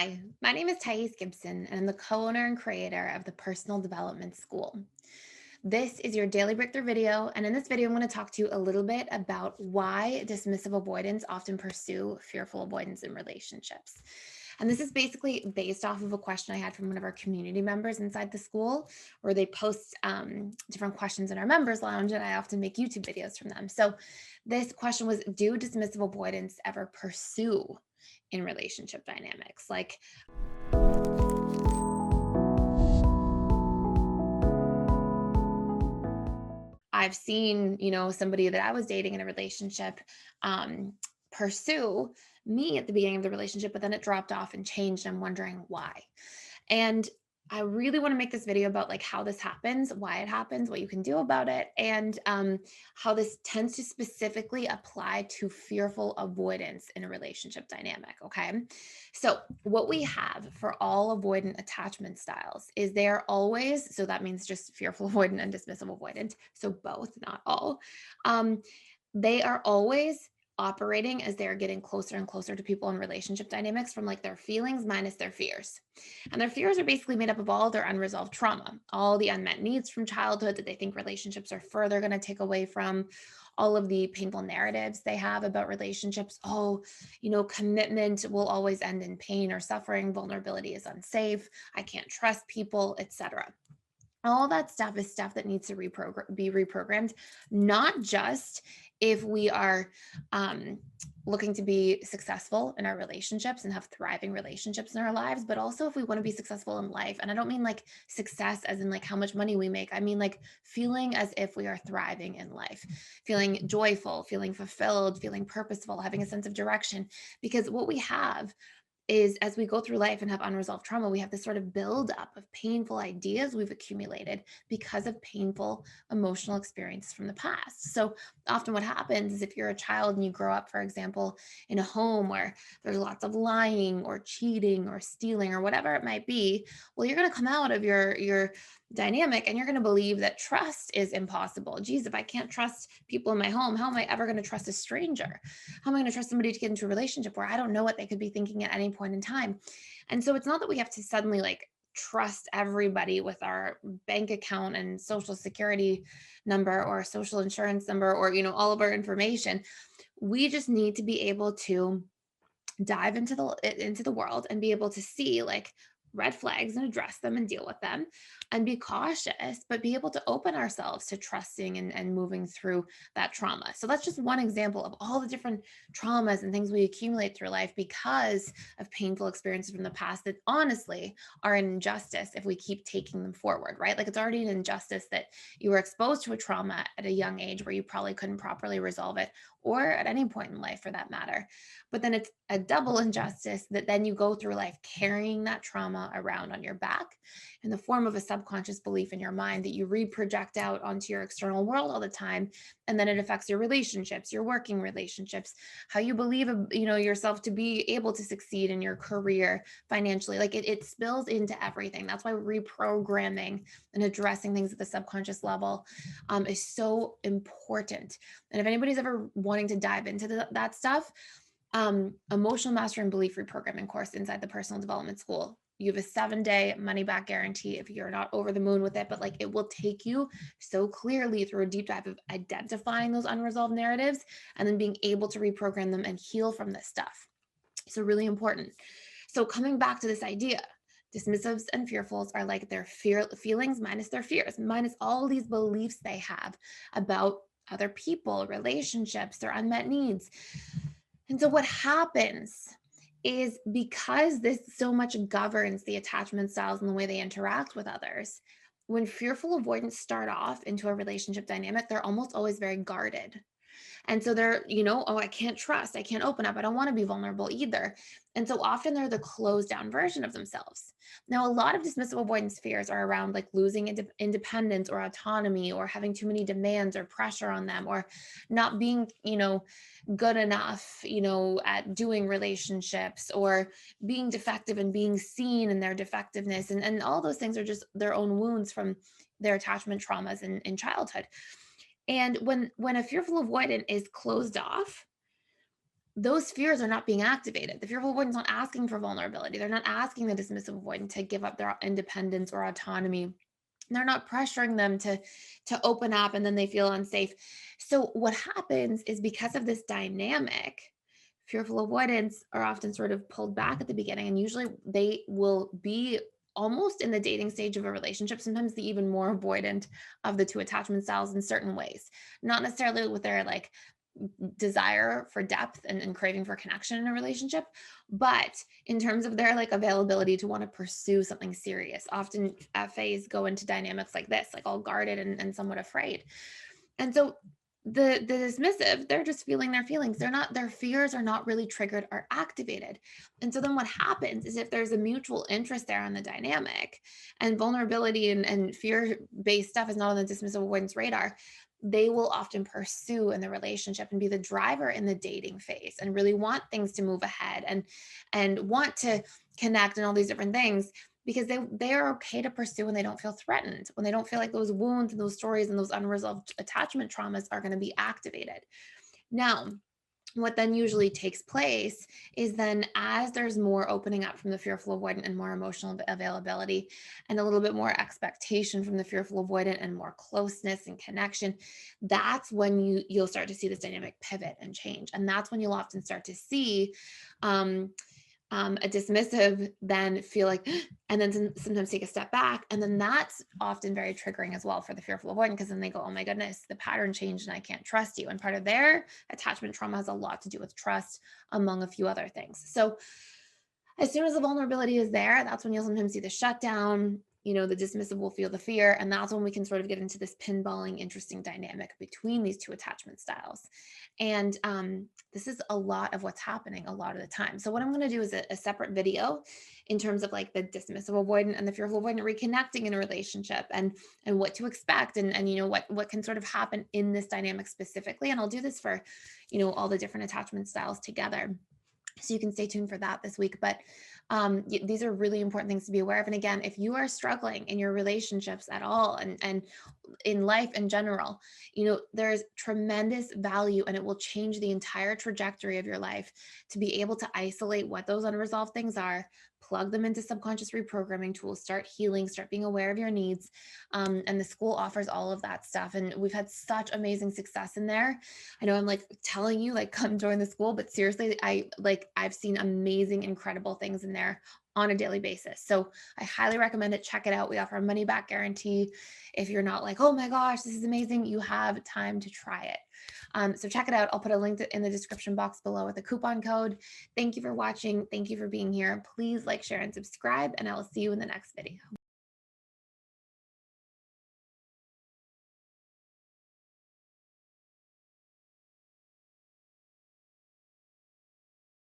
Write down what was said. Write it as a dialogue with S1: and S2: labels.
S1: Hi, my name is Gibson, and I'm the co-owner and creator of the Personal Development School. This is your daily breakthrough video, and in this video, I'm going to talk to you a little bit about why dismissive avoidants often pursue fearful avoidance in relationships. And this is basically based off of a question I had from one of our community members inside the school, where they post different questions in our members lounge, and I often make YouTube videos from them. So this question was, do dismissive avoidants ever pursue in relationship dynamics? Like, I've seen, somebody that I was dating in a relationship um, pursue me at the beginning of the relationship, but then it dropped off and changed. I'm wondering why. And I really want to make this video about like how this happens, why it happens, what you can do about it, and how this tends to specifically apply to fearful avoidance in a relationship dynamic. Okay. So, what we have for all avoidant attachment styles is they're always, so that means just fearful avoidant and dismissive avoidant. So, both, not all. Um, they are always operating as they're getting closer and closer to people in relationship dynamics from like their feelings minus their fears. And their fears are basically made up of all their unresolved trauma, all the unmet needs from childhood that they think relationships are further going to take away from, all of the painful narratives they have about relationships. Oh, commitment will always end in pain or suffering, vulnerability is unsafe, I can't trust people, etc. All that stuff is stuff that needs to be reprogrammed, not just if we are um, looking to be successful in our relationships and have thriving relationships in our lives, but also if we want to be successful in life. And I don't mean like success as in like how much money we make. I mean like feeling as if we are thriving in life, feeling joyful, feeling fulfilled, feeling purposeful, having a sense of direction. Because what we have is as we go through life and have unresolved trauma, we have this sort of buildup of painful ideas we've accumulated because of painful emotional experiences from the past. So often what happens is if you're a child and you grow up, for example, in a home where there's lots of lying or cheating or stealing or whatever it might be, well, you're going to come out of your dynamic and you're going to believe that trust is impossible. Geez, if I can't trust people in my home, how am I ever going to trust a stranger? How am I going to trust somebody to get into a relationship where I don't know what they could be thinking at any point in time? And so it's not that we have to suddenly like trust everybody with our bank account and social security number or social insurance number or all of our information. We just need to be able to dive into the world and be able to see like red flags and address them and deal with them and be cautious, but be able to open ourselves to trusting and moving through that trauma. So that's just one example of all the different traumas and things we accumulate through life because of painful experiences from the past that honestly are an injustice if we keep taking them forward, right? Like it's already an injustice that you were exposed to a trauma at a young age where you probably couldn't properly resolve it, or at any point in life for that matter. But then it's a double injustice that then you go through life carrying that trauma around on your back in the form of a subconscious belief in your mind that you reproject out onto your external world all the time. And then it affects your relationships, your working relationships, how you believe, yourself to be able to succeed in your career financially. Like it spills into everything. That's why reprogramming and addressing things at the subconscious level is so important. And if anybody's ever wanting to dive into that stuff, emotional mastery and belief reprogramming course inside the personal development school. You have a 7-day money back guarantee if you're not over the moon with it, but like it will take you so clearly through a deep dive of identifying those unresolved narratives and then being able to reprogram them and heal from this stuff. So, really important. So, coming back to this idea, dismissives and fearfuls are like their feelings minus their fears, minus all these beliefs they have about other people, relationships, their unmet needs. And so what happens is because this so much governs the attachment styles and the way they interact with others, when fearful avoidants start off into a relationship dynamic, they're almost always very guarded. And so they're, oh, I can't trust, I can't open up, I don't want to be vulnerable either. And so often they're the closed down version of themselves. Now, a lot of dismissive avoidance fears are around like losing independence or autonomy or having too many demands or pressure on them or not being, good enough, at doing relationships or being defective and being seen in their defectiveness. And all those things are just their own wounds from their attachment traumas in childhood. And when a fearful avoidant is closed off, those fears are not being activated. The fearful avoidant's not asking for vulnerability. They're not asking the dismissive avoidant to give up their independence or autonomy. They're not pressuring them to open up, and then they feel unsafe. So what happens is, because of this dynamic, fearful avoidants are often sort of pulled back at the beginning, and usually they will be almost in the dating stage of a relationship, sometimes the even more avoidant of the two attachment styles in certain ways, not necessarily with their like desire for depth and craving for connection in a relationship, but in terms of their like availability to want to pursue something serious. Often FAs go into dynamics like this, like all guarded and somewhat afraid. And so the dismissive, they're just feeling their feelings. They're not, their fears are not really triggered or activated. And so then what happens is, if there's a mutual interest there on the dynamic, and vulnerability and fear-based stuff is not on the dismissive avoidance radar, they will often pursue in the relationship and be the driver in the dating phase, and really want things to move ahead and want to connect and all these different things, because they are okay to pursue when they don't feel threatened, when they don't feel like those wounds and those stories and those unresolved attachment traumas are going to be activated. Now, what then usually takes place is, then as there's more opening up from the fearful avoidant and more emotional availability, and a little bit more expectation from the fearful avoidant and more closeness and connection, that's when you'll start to see this dynamic pivot and change. And that's when you'll often start to see um, a dismissive then feel like, and then sometimes take a step back. And then that's often very triggering as well for the fearful avoidant, because then they go, oh my goodness, the pattern changed and I can't trust you. And part of their attachment trauma has a lot to do with trust, among a few other things. So as soon as the vulnerability is there, that's when you'll sometimes see the shutdown. The dismissive will feel the fear. And that's when we can sort of get into this pinballing, interesting dynamic between these two attachment styles. And this is a lot of what's happening a lot of the time. So what I'm going to do is a separate video in terms of like the dismissive avoidant and the fearful avoidant reconnecting in a relationship, and what to expect, and what can sort of happen in this dynamic specifically. And I'll do this for all the different attachment styles together, so you can stay tuned for that this week. But these are really important things to be aware of. And again, if you are struggling in your relationships at all, and in life in general, there's tremendous value, and it will change the entire trajectory of your life to be able to isolate what those unresolved things are, plug them into subconscious reprogramming tools, start healing, start being aware of your needs. And the school offers all of that stuff. And we've had such amazing success in there. I know I'm like telling you, like, come join the school, but seriously, I've seen amazing, incredible things in there on a daily basis. So I highly recommend it. Check it out. We offer a money back guarantee. If you're not like, oh my gosh, this is amazing, you have time to try it. So check it out. I'll put a link in the description box below with a coupon code. Thank you for watching. Thank you for being here. Please like, share, and subscribe, and I will see you in the next video.